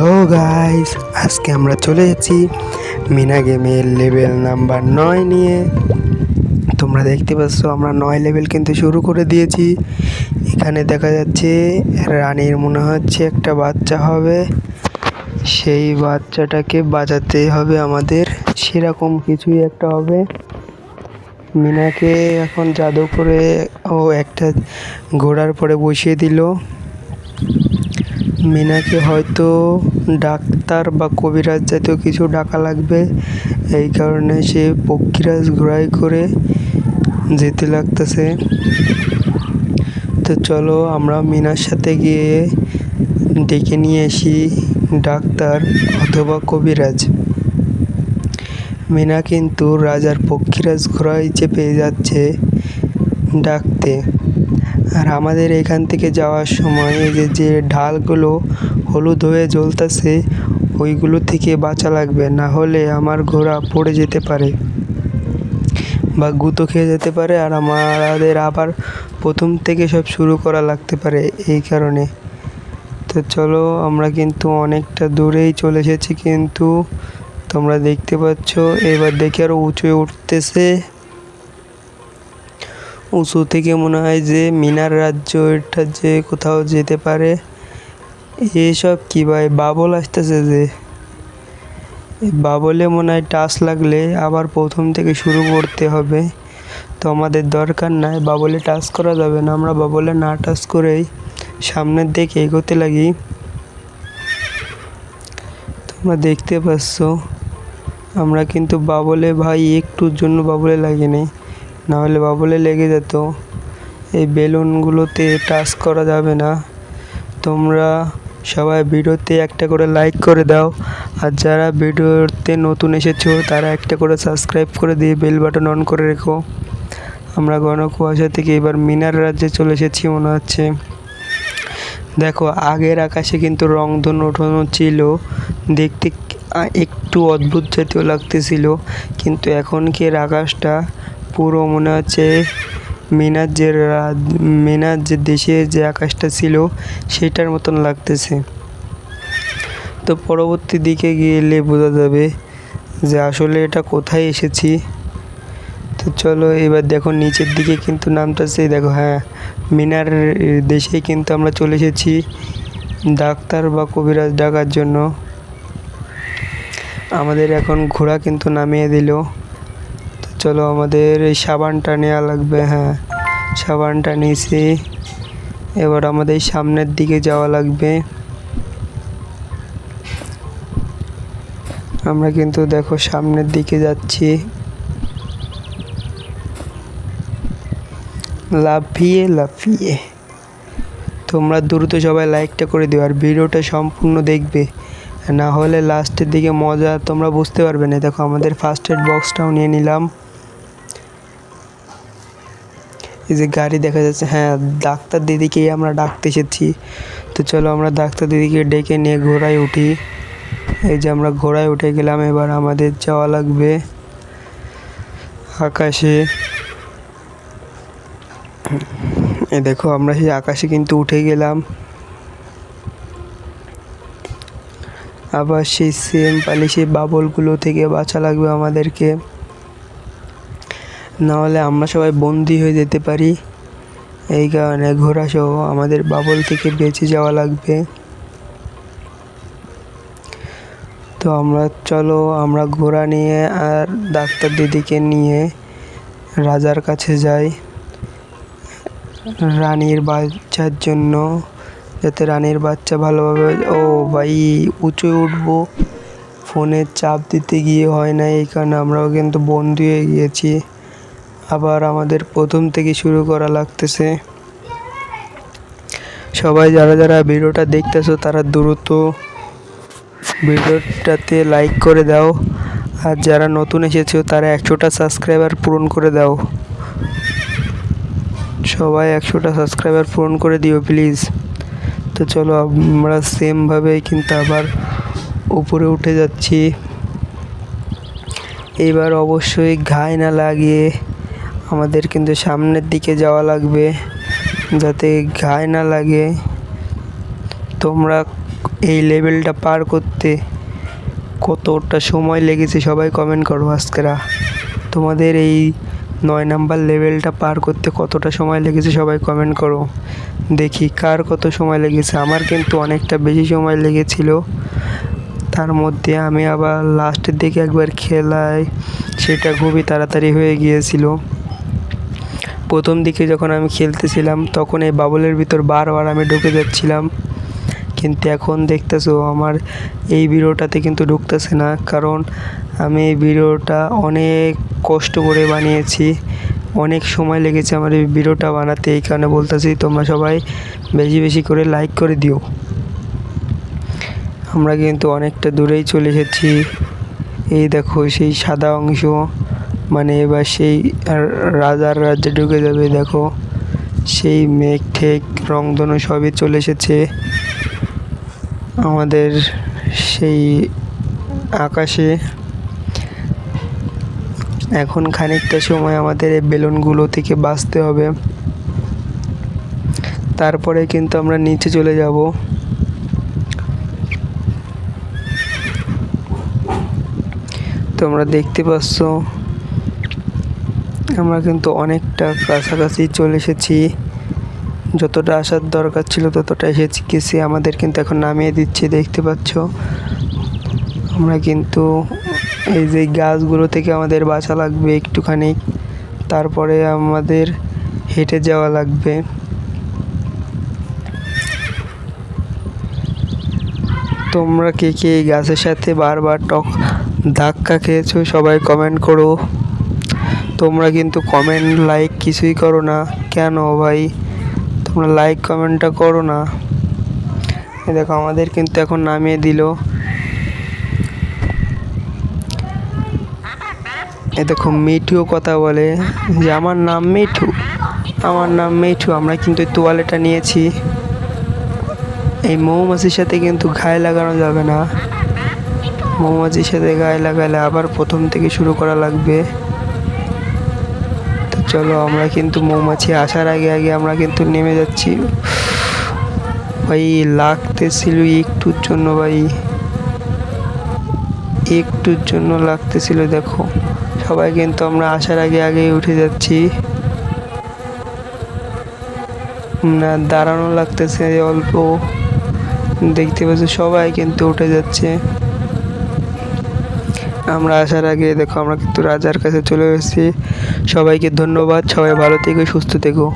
Hello guys, আজকে আমরা চলে যাচ্ছি মিনা গেমের লেভেল নাম্বার 9 নিয়ে। তোমরা দেখতে পাচ্ছ আমরা 9 লেভেল কিন্তু শুরু করে দিয়েছি। এখানে দেখা যাচ্ছে রানীর মনে হচ্ছে একটা বাচ্চা হবে, সেই বাচ্চাটাকে বাঁচাতে হবে আমাদের, সেরকম কিছুই একটা হবে। মিনাকে এখন জাদু করে ও একটা ঘোড়ার পরে বসিয়ে দিল। মিনাকে হয়তো ডাক্তার বা কবিরাজ জাতীয় কিছু ডাকা লাগবে, এই কারণে সে পক্ষীরাজ ঘোড়ায় করে যেতে লাগতেছে। তো চলো আমরা মিনার সাথে গিয়ে ডেকে নিয়ে আসি ডাক্তার অথবা কবিরাজ। মিনা কিন্তু রাজার পক্ষীরাজ ঘোড়ায় চেপে যাচ্ছে ডাকতে। আর আমাদের এখান থেকে যাওয়ার সময় এই যে ঢালগুলো হলুদ হয়ে জ্বলতেছে, ওইগুলো থেকে বাঁচা লাগবে, না হলে আমার ঘোড়া পড়ে যেতে পারে বা গুঁতো খেয়ে যেতে পারে, আর আমাদের আবার প্রথম থেকে সব শুরু করা লাগতে পারে এই কারণে। তো চলো আমরা কিন্তু অনেকটা দূরেই চলে এসেছি, কিন্তু তোমরা দেখতে পাচ্ছ এবার দেখি আরো উঁচু উঠতেছে। উঁচু থেকে মনে হয় যে মিনার রাজ্য এটা যে কোথাও যেতে পারে। এসব কি ভাই, বাবল আসতেছে যে, বাবলে মনে হয় টাচ লাগলে আবার প্রথম থেকে শুরু করতে হবে। তো আমাদের দরকার নাই, বাবলে টাচ করা যাবে না, আমরা বাবলে না টাচ করেই সামনের দিকে এগোতে লাগি। তোমরা দেখতে পাচ্ছ আমরা কিন্তু বাবলে ভাই একটুর জন্য বাবলে লাগেনি, না হলে বাবলে লেগে যেত। এই বেলুনগুলোতে টাচ করা যাবে না। তোমরা সবাই ভিডিওতে একটা করে লাইক করে দাও, আর যারা ভিডিওতে নতুন এসেছো তারা একটা করে সাবস্ক্রাইব করে দিয়ে বেল বাটন অন করে রেখো। আমরা ঘন কুয়াশা থেকে এবার মিনার রাজ্যে চলে এসেছি মনে হচ্ছে। দেখো আগের আকাশে কিন্তু রংধনু ওঠানো ছিল, দেখতে একটু অদ্ভুত জাতীয় লাগতেছিল, কিন্তু এখনকার আকাশটা পুরো মনে হচ্ছে মিনার যে দেশে যে আকাশটা ছিল সেটার মতন লাগতেছে। তো পরবর্তী দিকে গেলে বোঝা যাবে যে আসলে এটা কোথায় এসেছি। তো চলো এবার দেখো নিচের দিকে কিন্তু নামতেছে, দেখো হ্যাঁ মিনার দেশে কিন্তু আমরা চলে এসেছি ডাক্তার বা কবিরাজ ডাকার জন্য। আমাদের এখন ঘোড়া কিন্তু নামিয়ে দিল। তো চলো আমাদের এই সাবানটা নেওয়া লাগবে, হ্যাঁ সাবানটা নিয়েছি। এবার আমাদের সামনের দিকে যাওয়া লাগবে। আমরা কিন্তু দেখো সামনের দিকে যাচ্ছি লাফিয়ে লাফিয়ে। তোমরা দ্রুত সবাই লাইকটা করে দিও আর ভিডিওটা সম্পূর্ণ দেখবে, না হলে লাস্টের দিকে মজা তোমরা বুঝতে পারবে না। দেখো আমাদের ফার্স্ট এড বক্সটাও নিয়ে নিলাম। এই যে গাড়ি দেখা যাচ্ছে, হ্যাঁ ডাক্তার দিদিকেই আমরা ডাকতে এসেছি। তো চলো আমরা ডাক্তার দিদিকে ডেকে নিয়ে ঘোড়ায় উঠি। এই যে আমরা ঘোড়ায় উঠে গেলাম, এবার আমাদের যাওয়া লাগবে আকাশে। এই দেখো আমরা সেই আকাশে কিন্তু উঠে গেলাম। আবার সেই সেম পালি সেই বাবলগুলো থেকে বাঁচা লাগবে আমাদেরকে, নাহলে আমরা সবাই বন্দি হয়ে যেতে পারি। এই কারণে ঘোড়া সহ আমাদের বাবল থেকে বেঁচে যাওয়া লাগবে। তো চলো আমরা ঘোড়া নিয়ে আর ডাক্তার দিদিকে নিয়ে রাজার কাছে যাই রানীর বাচ্চার জন্য, যাতে রানীর বাচ্চা ভালোভাবে। ও ভাই উঁচু উঠবো, ফোনে চাপ দিতে গিয়ে হয় না, এই কারণে আমরাও কিন্তু বন্দি হয়ে গিয়েছি। আবার আমাদের প্রথম থেকে শুরু করা লাগতেছে। সবাই যারা যারা ভিডিওটা দেখতেছো তারা দ্রুত ভিডিওটাতে লাইক করে দাও, আর যারা নতুন এসেছো তারা 100টা সাবস্ক্রাইবার পূরণ করে দাও। সবাই 100টা সাবস্ক্রাইবার পূরণ করে দিও প্লিজ। তো চলো আমরা সেমভাবে কিন্তু আবার উপরে উঠে যাচ্ছি। এবার অবশ্যই ঘায়ে না লাগিয়ে আমাদের কিন্তু সামনের দিকে যাওয়া লাগবে, যাতে ঘায়ে না লাগে। তোমরা এই লেভেলটা পার করতে কতটা সময় লেগেছে সবাই কমেন্ট করো আজকেরা। তোমাদের এই 9 নাম্বার লেভেলটা পার করতে কতটা সময় লেগেছে সবাই কমেন্ট করো। দেখি কার কত সময় লেগেছে। আমার কিন্তু অনেকটা বেশি সময় লেগেছিল। তার মধ্যে আমি আবার লাস্টের দিকে একবার খেলায় সেটা খুবই তাড়াতাড়ি হয়ে গিয়েছিল। প্রথম দিকে যখন আমি খেলতেছিলাম তখন এই বাবলের ভিতর বারবার আমি ঢুকে যাচ্ছিলাম, কিন্তু এখন দেখতেছো আমার এই ভিডিওটাতে কিন্তু ঢুকতেছে না, কারণ আমি এই ভিডিওটা অনেক কষ্ট করে বানিয়েছি। অনেক সময় লেগেছে আমার এই ভিডিওটা বানাতে, এই কারণে বলতেছি তোমরা সবাই বেশি বেশি করে লাইক করে দিও। আমরা কিন্তু অনেকটা দূরেই চলে এসেছি। এই দেখো সেই সাদা অংশ, মানে এবার সেই রাজার রাজ্যে ঢুকে যাবে। দেখো সেই মেঘ ঠেক রংধনু সবই চলে এসেছে আমাদের সেই আকাশে। এখন খানিকটা সময় আমাদের এই বেলুনগুলো থেকে বাঁচতে হবে, তারপরে কিন্তু আমরা নিচে চলে যাব। তোমরা দেখতে পাচ্ছ আমরা কিন্তু অনেকটা কাছাকাছি চলে এসেছি। যতটা আসার দরকার ছিল ততটা এসেছি গেছি। আমাদের কিন্তু এখন নামিয়ে দিচ্ছে, দেখতে পাচ্ছ। আমরা কিন্তু এই যে গাছগুলো থেকে আমাদের বাঁচা লাগবে একটুখানি, তারপরে আমাদের হেঁটে যাওয়া লাগবে। তোমরা কে কে এই গাছের সাথে বারবার ধাক্কা খেয়েছো সবাই কমেন্ট করো। তোমরা কিন্তু কমেন্ট লাইক কিছুই করো না কেন ভাই? তোমরা লাইক কমেন্টটা করো না। দেখো আমাদের কিন্তু এখন নামিয়ে দিল। এ দেখো মিঠুও কথা বলে যে আমার নাম মিঠু, আমার নাম মিঠু। আমরা কিন্তু এই তোয়ালেটা নিয়েছি। এই মৌমাছির সাথে কিন্তু গায়ে লাগানো যাবে না। মৌমাছির সাথে গায়ে লাগালে আবার প্রথম থেকে শুরু করা লাগবে। তো চলো আমরা কিন্তু মৌমাছি আসার আগে আগে আমরা কিন্তু নেমে যাচ্ছি। ভাই লাগতেছিল একটুর জন্য, ভাই একটুর জন্য লাগতেছিল। দেখো সবাই কিন্তু আমরা আসার আগে আগে উঠে যাচ্ছি না, দাঁড়ানো লাগতেছে অল্প। দেখতে পাচ্ছ সবাই কিন্তু উঠে যাচ্ছে। আমরা আসার আগে দেখো আমরা কিন্তু রাজার কাছে চলে এসেছি। সবাইকে ধন্যবাদ, সবাই ভালো থেকো, সুস্থ থেকো।